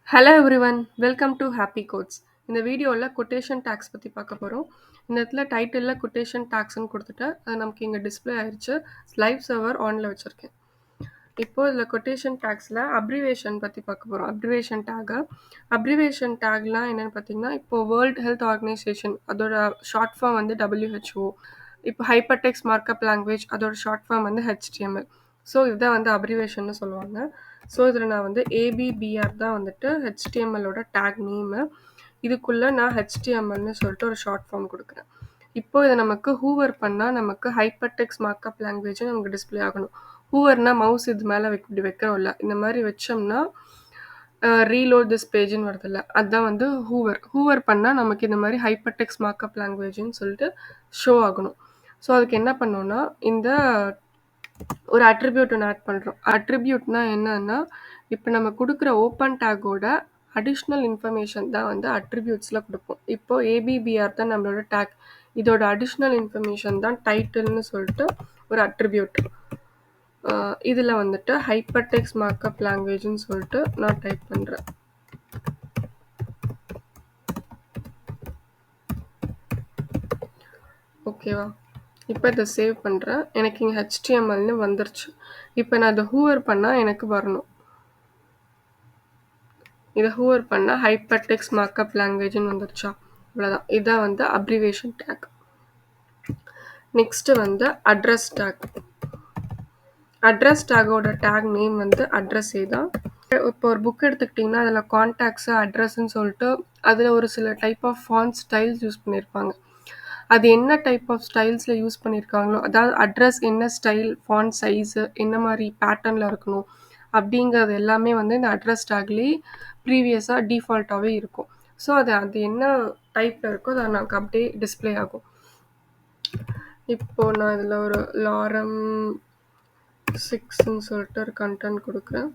Hello everyone welcome to happy codes. இந்த வீடியோவில் quotation tax பற்றி பார்க்க போகிறோம். இந்த இடத்துல டைட்டிலில் கொட்டேஷன் டேக்ஸ்னு கொடுத்துட்டு அது நமக்கு இங்கே டிஸ்பிளே ஆயிடுச்சு. லைவ் சர்வர் ஆனில் வச்சுருக்கேன். இப்போது இதில் கொட்டேஷன் டேக்ஸில் அப்ரிவேஷன் பற்றி பார்க்க போகிறோம். அப்ரிவேஷன் டேக்லாம் என்னென்னு பார்த்தீங்கன்னா, இப்போது வேர்ல்ட் ஹெல்த் ஆர்கனைசேஷன் அதோட ஷார்ட் ஃபார்ம் வந்து WHO. இப்போ ஹைப்பர்டெக்ஸ்ட் மார்க்அப் லாங்குவேஜ் அதோட ஷார்ட் ஃபார்ம் வந்து HTML. ஸோ இதுதான் வந்து அப்ரிவேஷன்னு சொல்லுவாங்க. ஸோ இதில் நான் வந்து ABBR தான் வந்துட்டு HTMLோட டேக் நேமு. இதுக்குள்ளே நான் HTMLன்னு சொல்லிட்டு ஒரு ஷார்ட் ஃபார்ம் கொடுக்குறேன். இப்போ இதை நமக்கு ஹூவர் பண்ணால் நமக்கு ஹைப்பர்டெக்ஸ்ட் மார்க்அப் லாங்குவேஜ் நமக்கு டிஸ்பிளே ஆகணும். ஹூவர்னா மவுஸ் இது மேலே இப்படி வைக்கிறோம்ல, இந்த மாதிரி வச்சோம்னா ரீலோட் திஸ் பேஜ்னு வருதுல்ல, அதுதான் வந்து ஹூவர் பண்ணால் நமக்கு இந்த மாதிரி ஹைப்பர்டெக்ஸ்ட் மார்க்அப் லாங்குவேஜ்னு சொல்லிட்டு ஷோ ஆகணும். ஸோ அதுக்கு என்ன பண்ணோன்னா, இந்த ஒரு அட்ரிபியூட் ஒன்று ஆட் பண்ணுறோம். அட்ரிபியூட்னா என்னன்னா, இப்போ நம்ம கொடுக்குற ஓப்பன் டேக்கோட அடிஷ்னல் இன்ஃபர்மேஷன் தான் வந்து அட்ரிபியூட்ஸில் கொடுப்போம். இப்போ ஏபிபிஆர் தான் நம்மளோட டேக். இதோட அடிஷ்னல் இன்ஃபர்மேஷன் தான் டைட்டில்னு சொல்லிட்டு ஒரு அட்ரிபியூட். இதில் வந்துட்டு ஹைப்பர்டெக்ஸ்ட் மார்க்அப் லாங்குவேஜ்னு சொல்லிட்டு நான் டைப் பண்ணுறேன். ஓகேவா? இப்போ இதை சேவ் பண்ணுறேன். எனக்கு இங்கே HTMLன்னு வந்துருச்சு. இப்போ நான் அதை ஹூவர் பண்ணால் எனக்கு வரணும். இதை ஹூவர் பண்ணால் ஹைப்பர்டெக்ஸ்ட் மார்க்அப் லாங்குவேஜ்னு வந்துருச்சா? இவ்வளோதான். இதான் வந்து அப்ரிவேஷன் டேக். நெக்ஸ்ட்டு வந்து அட்ரஸ் டேக். அட்ரஸ் டேக்கோட டேக் நேம் வந்து அட்ரஸே தான். இப்போ ஒரு புக் எடுத்துக்கிட்டிங்கன்னா அதில் கான்டாக்ட்ஸு அட்ரஸ்ன்னு சொல்லிட்டு அதில் ஒரு சில type of font styles use பண்ணியிருப்பாங்க. அது என்ன டைப் ஆஃப் ஸ்டைல்ஸில் யூஸ் பண்ணியிருக்காங்களோ, அதாவது அட்ரஸ் என்ன ஸ்டைல், ஃபாண்ட் சைஸு, என்ன மாதிரி பேட்டர்னில் இருக்கணும் அப்படிங்கிறது எல்லாமே வந்து இந்த அட்ரஸ் டேக்லேயே ப்ரீவியஸாக டிஃபால்ட்டாகவே இருக்கும். ஸோ அது என்ன டைப்பில் இருக்கோ அது நமக்கு அப்படியே டிஸ்பிளே ஆகும். இப்போது நான் இதில் ஒரு லாரம் 6ன்னு சொல்லிட்டு ஒரு கண்டென்ட் கொடுக்குறேன்.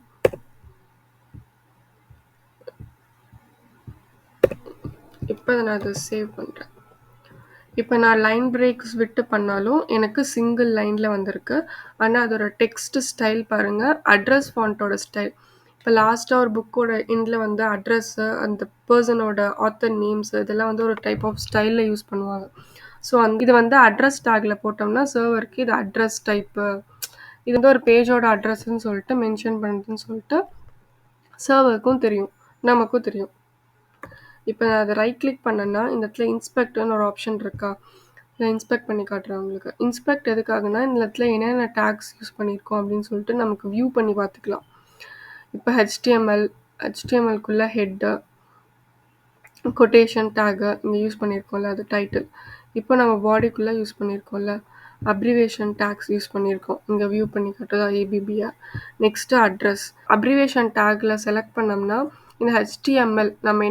இப்போ நான் அதை சேவ் பண்ணுறேன். இப்போ நான் லைன் பிரேக்ஸ் விட்டு பண்ணாலும் எனக்கு சிங்கிள் லைனில் வந்திருக்கு. ஆனால் அதோட டெக்ஸ்ட் ஸ்டைல் பாருங்கள், அட்ரஸ் ஃபாண்ட்டோட ஸ்டைல். இப்போ லாஸ்ட்டாக ஒரு புக்கோட எண்டில் வந்து அட்ரஸ்ஸு, அந்த பர்சனோட ஆத்தர் நேம்ஸ் இதெல்லாம் வந்து ஒரு டைப் ஆஃப் ஸ்டைலில் யூஸ் பண்ணுவாங்க. ஸோ இது வந்து அட்ரஸ் டேக்கில் போட்டோம்னா சர்வருக்கு இது அட்ரஸ் டைப்பு, இது வந்து ஒரு பேஜோட அட்ரஸ்ன்னு சொல்லிட்டு மென்ஷன் பண்ணுறதுன்னு சொல்லிட்டு சர்வருக்கும் தெரியும், நமக்கும் தெரியும். இப்போ நான் அதை ரைட் கிளிக் பண்ணேன்னா இந்த இடத்துல இன்ஸ்பெக்ட்னு ஒரு ஆப்ஷன் இருக்கா? நான் இன்ஸ்பெக்ட் பண்ணி காட்டுறேன் உங்களுக்கு. இன்ஸ்பெக்ட் எதுக்காகனா இந்த இடத்துல என்னென்ன டேக்ஸ் யூஸ் பண்ணியிருக்கோம் அப்படின்னு சொல்லிட்டு நமக்கு வியூ பண்ணி பார்த்துக்கலாம். இப்போ ஹெச்டிஎம்எல்குள்ளே ஹெட்டு, கொட்டேஷன் டேகு இங்கே யூஸ் பண்ணியிருக்கோம்ல, அது டைட்டில். இப்போ நம்ம பாடிக்குள்ளே யூஸ் பண்ணியிருக்கோம்ல, அப்ரிவேஷன் டேக்ஸ் யூஸ் பண்ணியிருக்கோம். இங்கே வியூ பண்ணி காட்டுறதா ஏபிபிஆர். Next address. அப்ரிவேஷன் டேக்கில் செலக்ட் பண்ணோம்னா இந்த HTML நம்ம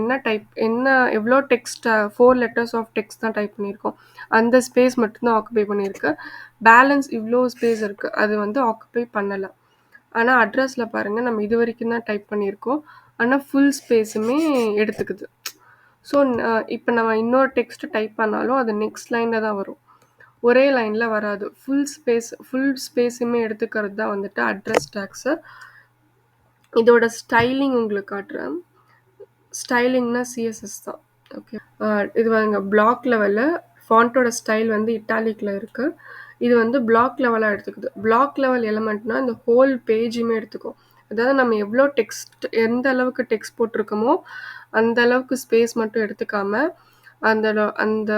எவ்வளோ டெக்ஸ்ட் 4 லெட்டர்ஸ் ஆஃப் டெக்ஸ்ட் தான் டைப் பண்ணியிருக்கோம், அந்த ஸ்பேஸ் மட்டும்தான் ஆக்குபை பண்ணியிருக்கு. பேலன்ஸ் இவ்வளோ ஸ்பேஸ் இருக்குது, அது வந்து ஆக்குபை பண்ணலை. ஆனால் அட்ரஸில் பாருங்கள், நம்ம இது வரைக்கும் தான் டைப் பண்ணியிருக்கோம், ஆனால் ஃபுல் ஸ்பேஸுமே எடுத்துக்குது. ஸோ இப்போ நம்ம இன்னொரு டெக்ஸ்ட் டைப் பண்ணாலும் அது நெக்ஸ்ட் லைனில் தான் வரும், ஒரே லைனில் வராது. ஃபுல் ஸ்பேஸுமே எடுத்துக்கிறது தான் வந்துட்டு அட்ரஸ் டேக்ஸு. இதோட ஸ்டைலிங் உங்களுக்கு காட்டுறேன். ஸ்டைலிங்னா CSS தான். ஓகே, இது பாருங்க, பிளாக் லெவலில் ஃபாண்ட்டோட ஸ்டைல் வந்து இட்டாலிக்கில் இருக்குது. இது வந்து பிளாக் லெவலாக எடுத்துக்குது. பிளாக் லெவல் எலமெண்ட்னா இந்த ஹோல் பேஜுமே எடுத்துக்கும். அதாவது நம்ம எவ்வளோ டெக்ஸ்ட், எந்த அளவுக்கு டெக்ஸ்ட் போட்டிருக்கோமோ அந்த அளவுக்கு ஸ்பேஸ் மட்டும் எடுத்துக்காம அந்த அந்த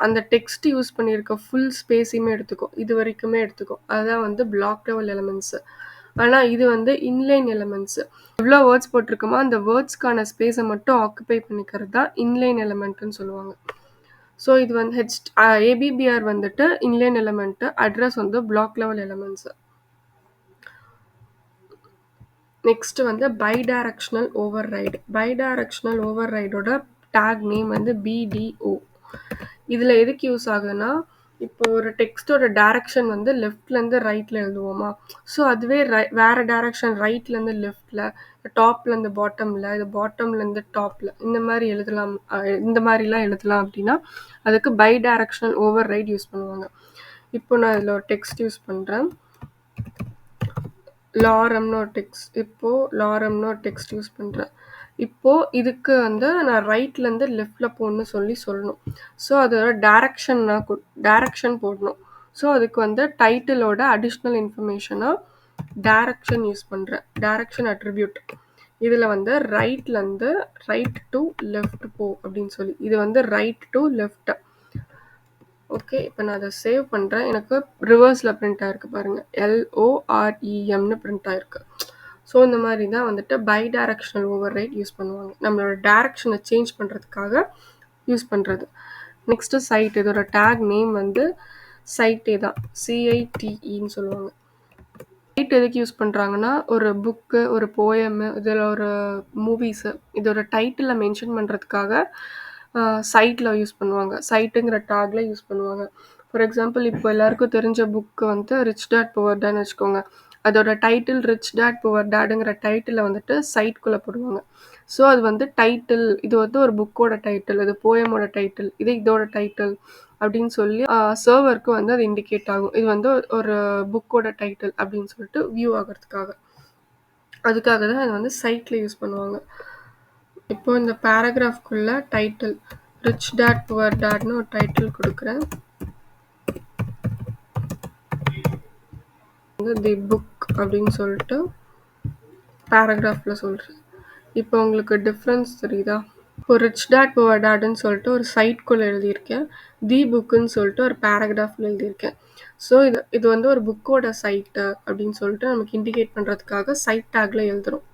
அந்த டெக்ஸ்ட் யூஸ் பண்ணியிருக்க ஃபுல் ஸ்பேஸையுமே எடுத்துக்கும், இது வரைக்குமே எடுத்துக்கும். அதுதான் வந்து பிளாக் லெவல் எலமெண்ட்ஸு. ஆனால் இது வந்து இன்லைன் எலமெண்ட்ஸு. எவ்வளோ வேர்ட்ஸ் போட்டிருக்கோமோ அந்த வேர்ட்ஸ்க்கான ஸ்பேஸை மட்டும் ஆக்குபை பண்ணிக்கிறது தான் இன்லைன் எலமெண்ட்டுன்னு சொல்லுவாங்க. ஸோ இது வந்து ஏபிபிஆர் வந்துட்டு இன்லைன் எலமெண்ட்டு, அட்ரஸ் வந்து பிளாக் லெவல் எலமெண்ட்ஸு. நெக்ஸ்ட் வந்து பைடைரக்ஷனல் ஓவர்ரைடு. பைடைரக்ஷனல் ஓவர்ரைடோட டேக் நேம் வந்து BDO. இதில் எதுக்கு யூஸ் ஆகுதுன்னா, இப்போ ஒரு டெக்ஸ்டோட டைரக்ஷன் வந்து லெஃப்ட்லேருந்து ரைட்டில் எழுதுவோமா, ஸோ அதுவே வேறு டைரக்ஷன் ரைட்லேருந்து லெஃப்டில், டாப்லேருந்து பாட்டமில், இது பாட்டம்லேருந்து டாப்பில், இந்த மாதிரி எழுதலாம். இந்த மாதிரிலாம் எழுதலாம் அப்படின்னா அதுக்கு பைடைரக்ஷனல் ஓவர்ரைட் யூஸ் பண்ணுவாங்க. இப்போ நான் இதில் ஒரு டெக்ஸ்ட் யூஸ் பண்ணுறேன், லாரம்னு ஒரு டெக்ஸ்ட். இப்போது லாரம்னு ஒரு டெக்ஸ்ட் யூஸ் பண்ணுறேன். இப்போ இதுக்கு வந்து நான் ரைட்லேருந்து லெஃப்ட்ல போணும்னு சொல்லணும். ஸோ அதோட டைரக்ஷன் போடணும். ஸோ அதுக்கு வந்து டைட்டிலோட அடிஷ்னல் இன்ஃபர்மேஷனா டைரக்ஷன் யூஸ் பண்றேன். Direction attribute. இதுல வந்து ரைட்லேருந்து ரைட் டு லெஃப்ட் போ அப்படின்னு சொல்லி. இது வந்து ரைட் டு லெஃப்ட். ஓகே. இப்போ நான் அத சேவ் பண்றேன். எனக்கு ரிவர்ஸ்ல பிரிண்ட் ஆயிருக்கு பாருங்க. LOREMன்னு பிரிண்ட் ஆயிருக்கு. ஸோ இந்த மாதிரி தான் வந்துட்டு பை டைரக்ஷனல் ஓவர்ரைட் யூஸ் பண்ணுவாங்க. நம்மளோட டைரக்ஷனை சேஞ்ச் பண்றதுக்காக யூஸ் பண்றது. Next cite. இதோட டேக் நேம் வந்து சைட்டே தான். CITEன்னு சொல்லுவாங்க. சைட் எதுக்கு யூஸ் பண்றாங்கன்னா, ஒரு புக்கு, ஒரு போயம், இதுல ஒரு மூவிஸ் இதோட டைட்டில மென்ஷன் பண்றதுக்காக சைட்ல யூஸ் பண்ணுவாங்க. சைட்டுங்கிற டேக்ல யூஸ் பண்ணுவாங்க. ஃபார் எக்ஸாம்பிள் இப்போ எல்லாருக்கும் தெரிஞ்ச புக் வந்து ரிச் டாட் புவர் டாட்ன்னு வச்சுக்கோங்க. அதோட டைட்டில் ரிச் டாட் புவர் டாட்ங்கிற டைட்டில வந்துட்டு சைட்குள்ள போடுவாங்க. ஸோ அது வந்து டைட்டில். இது வந்து ஒரு புக்கோட டைட்டில், இது போயமோட டைட்டில், இது இதோட டைட்டில் அப்படின்னு சொல்லி சர்வருக்கு வந்து அது இண்டிகேட் ஆகும். இது வந்து ஒரு புக்கோட டைட்டில் அப்படின்னு சொல்லிட்டு வியூ ஆகிறதுக்காக. அதுக்காக தான் அது வந்து சைட்ல யூஸ் பண்ணுவாங்க. இப்போ இந்த பேராகிராஃப்குள்ள டைட்டில் ரிச் டாட் புவர் டாட்னு ஒரு டைட்டில் கொடுக்குறேன். தி புக் அப்படின்னு சொல்லிட்டு பேராகிராஃப்ல சொல்றேன். இப்போ உங்களுக்கு டிஃப்ரென்ஸ் தெரியுதா? இப்போ ரிச் டாட் புவர் டாட்ன்னு சொல்லிட்டு ஒரு சைட்குள்ள எழுதியிருக்கேன். தி புக்குன்னு சொல்லிட்டு ஒரு பேராகிராஃப்ல எழுதியிருக்கேன். ஸோ இது வந்து ஒரு புக்கோட சைட்டு அப்படின்னு சொல்லிட்டு நமக்கு இண்டிகேட் பண்ணுறதுக்காக சைட் டேக்ல எழுதுறோம்.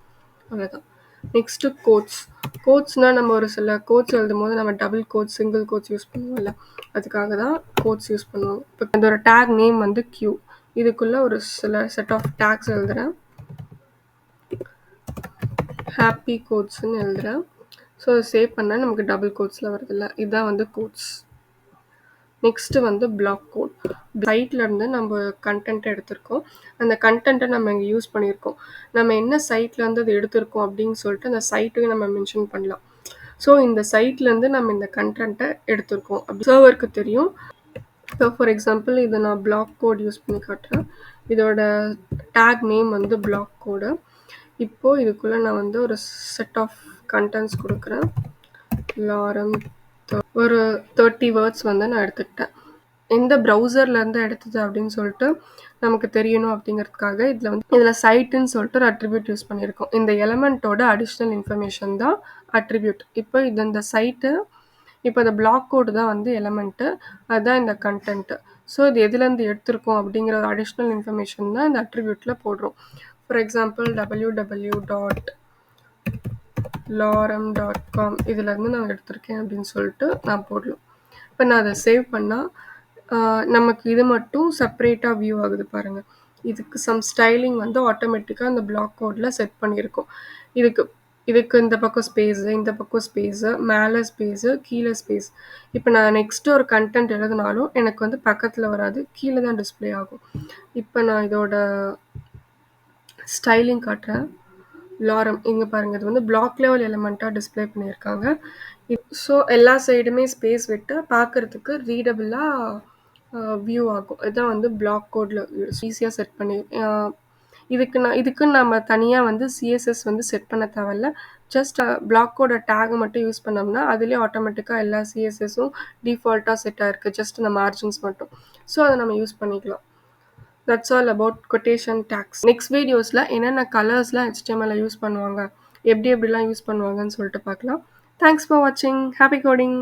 அவ்வளோதான். Next quotes. கோட்ஸ்னால் நம்ம ஒரு சில கோட்ஸ் எழுதும் போது நம்ம double quotes, single quotes use பண்ணுவோம்ல, அதுக்காக தான் கோட்ஸ் யூஸ் பண்ணுவோம். இப்போ இதோட டேக் நேம் வந்து Q. இதுக்குள்ள ஒரு சில செட் ஆஃப் டேக்ஸ் எழுதுறேன். ஹாப்பி கோட்ஸ்ன்னு எழுதுறேன். ஸோ அதை சேவ் பண்ணால் நமக்கு டபுள் கோட்ஸில் வருதுல்ல, இதுதான் வந்து கோட்ஸ். நெக்ஸ்ட்டு வந்து பிளாக் கோட். சைட்லேருந்து நம்ம கண்டென்ட் எடுத்திருக்கோம். அந்த கண்டென்ட்டை நம்ம இங்கே யூஸ் பண்ணியிருக்கோம். நம்ம என்ன சைட்லேருந்து அது எடுத்திருக்கோம் அப்படின்னு சொல்லிட்டு அந்த சைட்டையும் நம்ம மென்ஷன் பண்ணலாம். ஸோ இந்த சைட்லேருந்து நம்ம இந்த கண்டென்ட்டை எடுத்திருக்கோம் அப்படி சர்வருக்கு தெரியும். ஸோ ஃபார் எக்ஸாம்பிள் இதை நான் பிளாக் கோட் யூஸ் பண்ணி காட்டுறேன். இதோட டேக் நேம் வந்து பிளாக் கோடு. இப்போது இதுக்குள்ளே நான் வந்து ஒரு செட் ஆஃப் கண்டென்ட்ஸ் கொடுக்குறேன். லாரம் ஒரு 30 வேர்ட்ஸ் வந்து நான் எடுத்துக்கிட்டேன். எந்த ப்ரௌசர்லேருந்து எடுத்தது அப்படின்னு சொல்லிட்டு நமக்கு தெரியணும் அப்படிங்கிறதுக்காக இதில் சைட்டுன்னு சொல்லிட்டு ஒரு அட்ரிபியூட் யூஸ் பண்ணியிருக்கோம். இந்த எலமெண்ட்டோட அடிஷ்னல் இன்ஃபர்மேஷன் தான் அட்ரிபியூட். இப்போ இந்த சைட்டு, இப்போ இந்த பிளாக் கோடு தான் வந்து எலமெண்ட்டு, அதுதான் இந்த கண்டென்ட்டு. ஸோ இது எதுலேருந்து எடுத்திருக்கோம் அப்படிங்கிற ஒரு அடிஷ்னல் இன்ஃபர்மேஷன் தான் இந்த அட்ரிபியூட்டில் போடுறோம். ஃபார் எக்ஸாம்பிள் www.lorem.com இதுலேருந்து நான் எடுத்திருக்கேன் அப்படின்னு சொல்லிட்டு நான் போடலாம். இப்போ நான் அதை சேவ் பண்ணால் நமக்கு இது மட்டும் செப்பரேட்டாக வியூ ஆகுது பாருங்கள். இதுக்கு சம் ஸ்டைலிங் வந்து ஆட்டோமேட்டிக்காக அந்த பிளாக் கோடில் செட் பண்ணியிருக்கோம். இதுக்கு இந்த பக்கம் ஸ்பேஸு, இந்த பக்கம் ஸ்பேஸு, மேலே ஸ்பேஸு, கீழே ஸ்பேஸ். இப்போ நான் நெக்ஸ்ட்டு ஒரு கண்டென்ட் எழுதினாலும் எனக்கு வந்து பக்கத்தில் வராது, கீழே தான் டிஸ்பிளே ஆகும். இப்போ நான் இதோட ஸ்டைலிங் காட்டுறேன். லாரம் இங்கே பாருங்கள், இது வந்து பிளாக் லெவல் எலிமெண்ட்டாக டிஸ்பிளே பண்ணியிருக்காங்க. ஸோ எல்லா சைடுமே ஸ்பேஸ் விட்டு பார்க்குறதுக்கு ரீடபிளாக வியூ ஆகும். இதுதான் வந்து பிளாக் கோடில் ஈஸியாக செட் பண்ணி இதுக்குன்னு நம்ம தனியாக வந்து CSS வந்து செட் பண்ண தேவையில்ல. ஜஸ்ட் பிளாக் கோட டேக் மட்டும் யூஸ் பண்ணோம்னா அதுலேயே ஆட்டோமேட்டிக்காக எல்லா CSSஸும் டிஃபால்ட்டாக செட் ஆகிருக்கு. ஜஸ்ட் இந்த மார்ஜின்ஸ் மட்டும். ஸோ அதை நம்ம யூஸ் பண்ணிக்கலாம். That's all about quotation tags. Next வீடியோஸில் என்னென்ன கலர்ஸ்லாம் HTML யூஸ் பண்ணுவாங்க, எப்படிலாம் யூஸ் பண்ணுவாங்கன்னு சொல்லிட்டு பார்க்கலாம். தேங்க்ஸ் ஃபார் வாட்சிங். Happy coding.